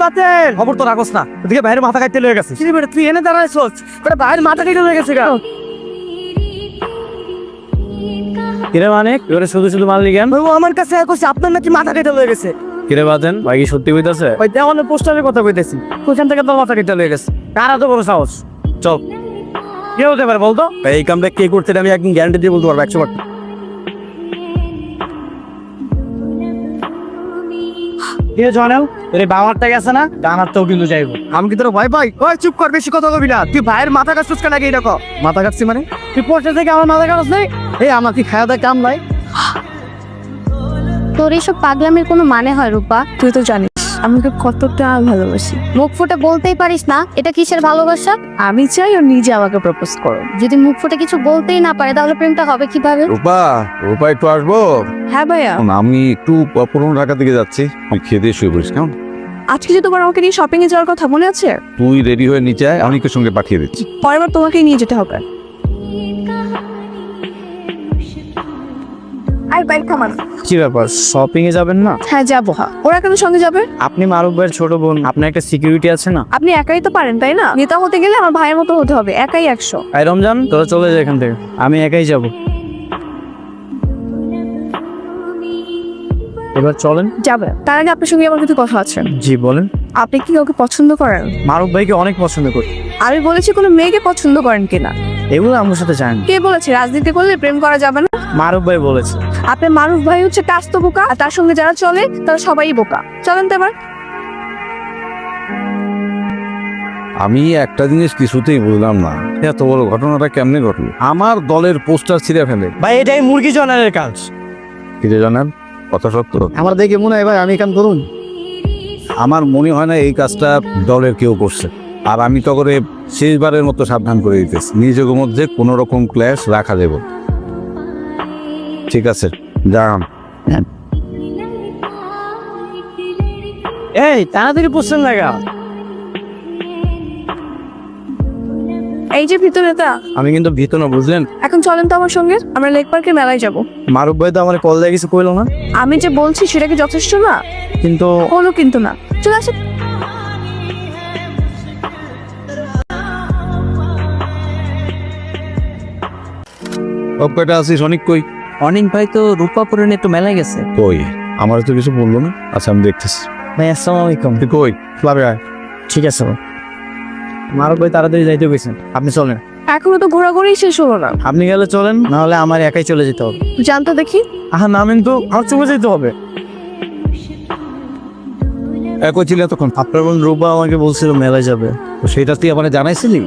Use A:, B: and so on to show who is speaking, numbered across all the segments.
A: বাতেন খবর তো রাখোস না, ওদিকে বাইরে মাথা কাটতে লেগে গেছে। তুই এনে দাঁড়াইছস, বাইরে মাথা কেটে লেগে গেছে। কিরে মানে এবারে শুধু শুধু মারলি কেন? আমার কাছে কইছে আপনার নাকি মাথা কেটে লেগে গেছে। কিরে বাতেন ভাই কি সত্যি কইতাছে? ওই দেওয়ালের পোস্টারের কথা কইতেছি, ওখান থেকে তো মাথা কেটে লেগে গেছে। কার এত বড় সাহস? চল কে হতে পারে বলতো? এই কামটা কে করতে আমি একদম গ্যারান্টি দিয়ে বলতে পারবো 100%। আমি কি তোর ভাই ভাই? ওই চুপ কর, বেশি কথা কবি না। তুই ভাইয়ের মাথা কাটছিস কেন? আগে এরকম মাথা কাটছি মানে তুই পড়ছে থেকে আমার মাথা কাটছ নাই? এই আমার কি খাওয়া দাওয়া কাম নাই?
B: তোর এইসব পাগলামের কোনো মানে হয় রূপা? তুই তো জানিস আমাকে কতটা ভালোবাসি। মুখ ফুটে বলতেই পারিস না এটা কিসের ভালোবাসা? আমি চাই ও নিজে আমাকে প্রপোজ করো। যদি মুখ ফুটে কিছু বলতেই না পারে তাহলে প্রেমটা হবে কিভাবে?
C: রূপা, রূপা একটু আসবো?
B: হ্যাঁ ভাইয়া।
C: আমি একটু পুরনো ঢাকা দিকে যাচ্ছি, তুই খেয়ে দিয়ে শুয়ে পড়িস কেমন?
B: আজকে যে তোমার আমাকে নিয়ে শপিং এ যাওয়ার কথা মনে আছে?
C: তুই রেডি হয়ে নিচে আয়, আমি তোর সঙ্গে পাঠিয়ে দিচ্ছি।
B: পরের বার তোমাকেই নিয়ে যেতে হবে। আই বাইক থামান।
A: কি ব্যাপার, শপিং এ যাবেন না?
B: হ্যাঁ যাবো। ওরা কেন সঙ্গে যাবে?
A: আপনি মারুফ ভাইয়ের ছোট বোন, আপনার একটা সিকিউরিটি আছে না?
B: আপনি একাই তো পারেন তাই না? নেতা হতে গেলে আমার ভাইয়ের মতো হতে হবে, একাই 100।
A: এই রমজান তোরা চলে যা এখান থেকে, আমি একাই যাব। এবার চলেন।
B: যাবে তার আগে আপনার সঙ্গে আমার কিছু কথা আছে।
A: জি বলেন।
B: আপনি কি কাউকে পছন্দ করেন?
A: মারুফ ভাইকে অনেক পছন্দ করি।
B: আমি বলেছি কোনো মেয়েকে পছন্দ করেন কিনা?
A: এগুলো আমার সাথে চান।
B: কে বলেছে রাজনীতি করলে প্রেম করা যাবে না?
A: মারুফ ভাই বলেছে।
B: আপনার মারুফ ভাই হচ্ছে কাস্ত বোকা, আর তার সঙ্গে যারা চলে তারা সবাই বোকা। চলেন তো এবার।
C: আমি একটা জিনিস কিছুতেই বুঝলাম না, এত বড় ঘটনাটা কেমনে ঘটলো? আমার দলের পোস্টার ছিঁড়ে ফেলে।
A: ভাই এটাই মুরগি জনারের কাজ।
C: কিরে জানান, কথা সত্য?
A: আমার দেখে মনে হয় ভাই আমি কাম করুন।
C: আমার মনে হয় না এই কাজটা দলের কেউ করছে। আর আমি তো করে শেষবারের মতো সাবধান করে দিতেছি, নিজেদের মধ্যে কোনো রকম ক্ল্যাশ রাখা দেব। ঠিক আছে যান।
A: এই তাড়াতাড়ি পোস্টার লাগা।
B: এই যে ভিতরেটা।
A: আমি কিন্তু ভীত না, বুঝলেন?
B: এখন চলেন তো আমার সঙ্গে, আমরা লেক পার্কের মেলায় যাব।
A: মারুফ ভাই তো আমার কল দিয়ে কিছু কইলো না।
B: আমি যে বলছি সেটা কি যথেষ্ট না?
A: কিন্তু
B: হলো কিন্তু না। চলে আসেন।
C: কয়টা আছিস? অনেক কই?
A: অনেক ভাই তো রূপাপুরে নিয়ে একটু মেলায় গেছে।
C: কই আমার তো কিছু বললো না। আচ্ছা আমি দেখতেছি।
A: ভাই আসসালামু আলাইকুম।
C: তুই কই? ক্লাবে আয়।
A: ঠিক আছে ভাই। মারুফ ভাই তাড়াতাড়ি যাইতে গেছেন, আপনি চলেন।
B: এখনো তো ঘোরাঘুরি শেষ হলো না।
A: আপনি গেলে চলেন, না হলে আমার একাই চলে যেতে হবে।
B: জানতো দেখি।
A: আহা নামেন তো, আমার চলে যেতে হবে।
C: কই ছিল এতক্ষণ?
A: আপনার বোন রূপা আমাকে বলছিল মেলায় যাবে।
C: তো সেটা তুই আমার জানাইছিলি?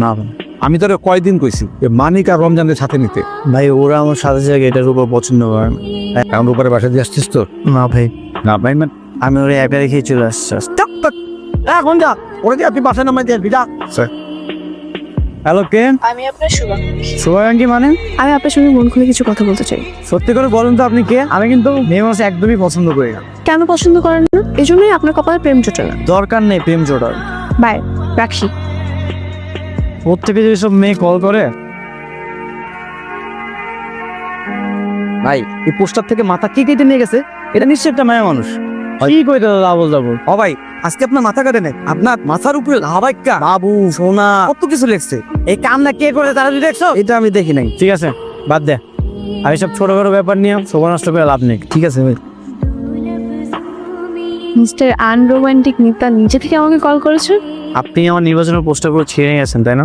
A: না ভাই।
C: আমি তোর কয়দিন কইছি মানিক আর রমজানের সাথে নিতে।
A: ভাই ওরা আমার সাথে জায়গায় এটা রূপা পছন্দ করে না।
C: এখন রূপারে বাসা দিয়ে আসছিস তো?
A: না ভাই,
C: না ভাই মানে
A: আমি ওরা একা রেখেই চলে আসছি। এখন যা, ওরা দিয়ে আপনি বাসায় নামাই দিয়ে যা। হ্যালো কে?
B: আমি আপনার
A: শুভাকাঙ্ক্ষী মানে?
B: আমি আপনার সঙ্গে মন খুলে কিছু কথা বলতে চাই।
A: সত্যি করে বলুন তো আপনি কে? আমি কিন্তু মেয়ে মানুষ একদমই পছন্দ করি না।
B: কেন পছন্দ করেন না? এই জন্যই আপনার কপালে প্রেম জোটে না।
A: দরকার নেই প্রেম জোটার।
B: বাই, রাখি।
A: ওর থেকে যে সব মেয়ে কল করে। ভাই এই পোস্টার থেকে মাথা কি কেটে নিয়ে গেছে? এটা নিশ্চয়ই একটা মেয়ে মানুষ। কি কইতে ডাবল ডাবল? ও ভাই আজকে আপনার মাথা কাটে নেই, আপনার মাথার উপরে হাবাইকা বাবু সোনা কত কিছু লেখছে। এই কামনা কে করে তারা দেখছো? এটা আমি দেখি নাই। ঠিক আছে বাদ দে, আমি সব ছোটখাটো ব্যাপার নিয়ে সময় নষ্ট করে লাভ নেই। ঠিক আছে ভাই।
B: মিস্টার আনরোমান্টিক নেতা নিজে থেকে আমাকে কল করেছে।
A: আপনি আমার নির্বাচনের পোস্টারগুলো ছিঁড়ে গেছেন তাই না?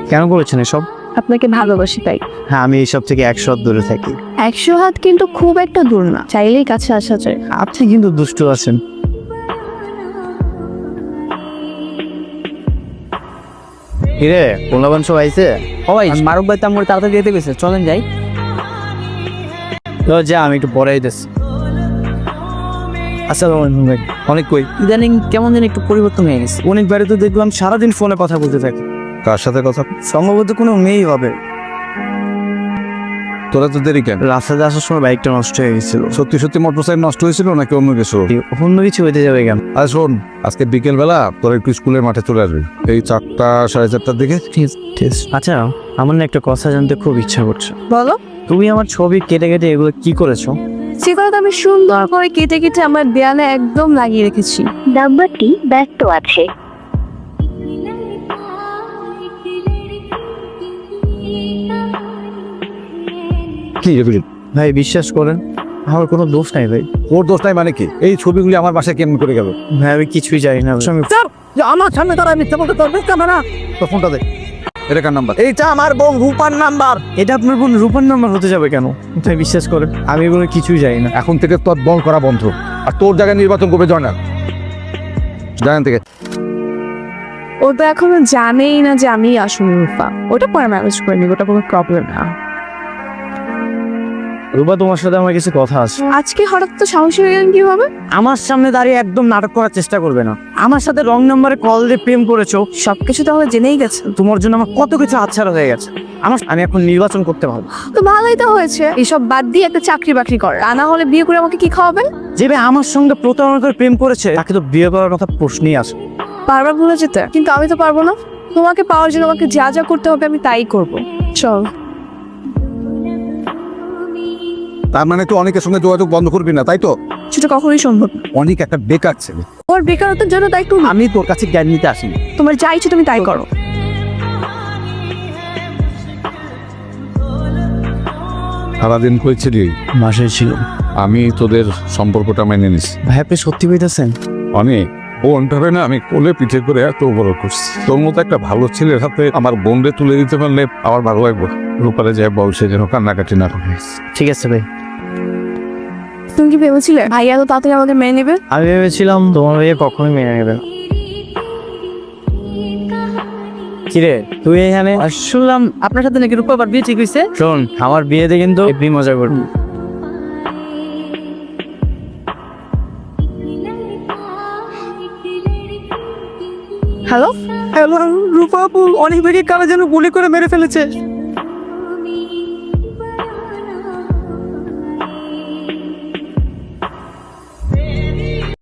A: কেন করেছেন এসব?
B: আপনাকে ভালোবাসি তাই।
A: হ্যাঁ আমি এইসব থেকে 100 হাত দূরে থাকি।
B: 100 হাত কিন্তু খুব একটা দূর না, চাইলেই কাছে আসা যায়।
A: আপনি কিন্তু দুষ্ট আছেন। কিরে পোলাবান সব আইছে? ও ভাই মারুফ ভাই তামুর তাড়াতাড়ি যেতে গেছে, চলেন যাই। তো যা, আমি একটু পরে আইতেছি। আসসালামু আলাইকুম ভাই। অনেক কই ইদানিং কেমন যেন একটু পরিবর্তন হয়ে গেছে। অনেক বারে তো দেখলাম সারাদিন ফোনে কথা বলতে থাকে।
C: কার সাথে কথা?
A: সম্ভবত কোনো মেয়েই হবে।
C: তোরা তো দেরি কেন?
A: রাস্তাতে আসার সময় বাইকটা নষ্ট হয়ে গেছিল।
C: সত্যি সত্যি মোটরসাইকেল নষ্ট হয়েছিল নাকি অন্য কিছু?
A: অন্য কিছু হইতে যাবে কেন?
C: আর শোন, আজকে বিকেল বেলা তোর একটু স্কুলের মাঠে চলে আসবি এই 4টা 4:30টার দিকে।
A: আচ্ছা আমার না একটা কথা জানতে খুব ইচ্ছা করছে।
B: বলো।
A: তুমি আমার ছবি কেটে কেটে এগুলো কি করেছো?
B: সেগুলো তো আমি সুন্দর করে কেটে কেটে আমার দেয়ালে একদম লাগিয়ে রেখেছি।
D: নাম্বারটি ব্যস্ত আছে।
C: কি এগুলি?
A: ভাই বিশ্বাস করেন আমার কোনো দোষ নাই ভাই।
C: ওর দোষ নাই মানে কি? এই ছবিগুলি আমার বাসায় কেমন করে গেল?
A: ভাই আমি কিছুই জানি না।
C: আমার সামনে তারা মিথ্যা বলতে পারবে না। তো ফোনটা দে। এটা কার নাম্বার?
A: এইটা আমার বোন রূপার নাম্বার। এটা আপনার বোন রূপার নাম্বার হতে যাবে কেন? ভাই বিশ্বাস করেন আমি এগুলো কিছুই জানি না।
C: এখন থেকে তোর বল করা বন্ধ। আর তোর জায়গায় নির্বাচন করবে জয়নাল। জানেন থেকে
B: ও তো এখনো জানেই না যে আমি আসলে রূপা। ওটা পরে ম্যানেজ করে নিব, ওটা কোনো প্রবলেম না।
A: রূপা তোমার সাথে আমার কিছু কথা আছে।
B: আজকে হঠাৎ তো সাহসী হয়ে গেলেন কিভাবে?
A: আমার সামনে দাঁড়িয়ে একদম নাটক করার চেষ্টা করবে না। আমার সাথে রং নাম্বারে কল দিয়ে প্রেম করেছো।
B: সবকিছু তাহলে জেনেই গেছেন।
A: তোমার জন্য আমার কত কিছু হাতছাড়া হয়ে গেছে। আমি এখন নির্বাচন করতে পারবো।
B: তো ভালোই তো হয়েছে, এসব বাদ দিয়ে একটা চাকরি বাকরি কর। তা না হলে বিয়ে করে আমাকে কি খাওয়াবেন?
A: যে ভাই আমার সঙ্গে প্রতারণা করে প্রেম করেছে তাকে তো বিয়ে করার কথা প্রশ্নই আসে।
B: বারবার ভুলে যেতে, কিন্তু আমি তো পারবো না। তোমাকে পাওয়ার জন্য আমাকে যা যা করতে হবে আমি তাই করব। চল।
C: তার মানে তুই অনেকের সঙ্গে যোগাযোগ বন্ধ করবি না, তাই তো?
B: সেটা কখনোই সম্ভব না।
C: অনেক একটা বেকার ছেলে।
B: ওর বেকারত্বের জন্য দায়িত্ব
A: আমি তোর কাছে জ্ঞান নিতে আসিনি।
B: তোমার যা ইচ্ছে তুমি তাই করো।
C: সারাদিন কইছিলি
A: মাসে ছিল।
C: আমি তোদের সম্পর্কটা মেনে নিছি।
A: ভাই আপনি সত্যি বলতেছেন?
C: অনেক বোনটারে না আমি কোলে পিঠে করে এত বড় করছি। তোর মতো একটা ভালো ছেলের হাতে আমার বোনরে তুলে দিতে পারলে আমার ভালো লাগবে। রূপারে যায় বলছে যেন কান্নাকাটি না করে।
A: ঠিক আছে ভাই।
B: তুমি কি ভেবেছিলে ভাইয়া তো তাড়াতাড়ি আমাকে মেনে নেবে?
A: আমি ভেবেছিলাম তোমার ভাইয়া কখনোই মেনে নেবে না। কিরে তুই এখানে? শুনলাম আপনার সাথে নাকি রূপা বিয়ে ঠিক হয়েছে। শোন আমার বিয়েতে কিন্তু এমনি মজা করবি।
B: হ্যালো,
A: হ্যালো রূপা আপু, অনেক বেগে কারা যেন গুলি করে মেরে ফেলেছে।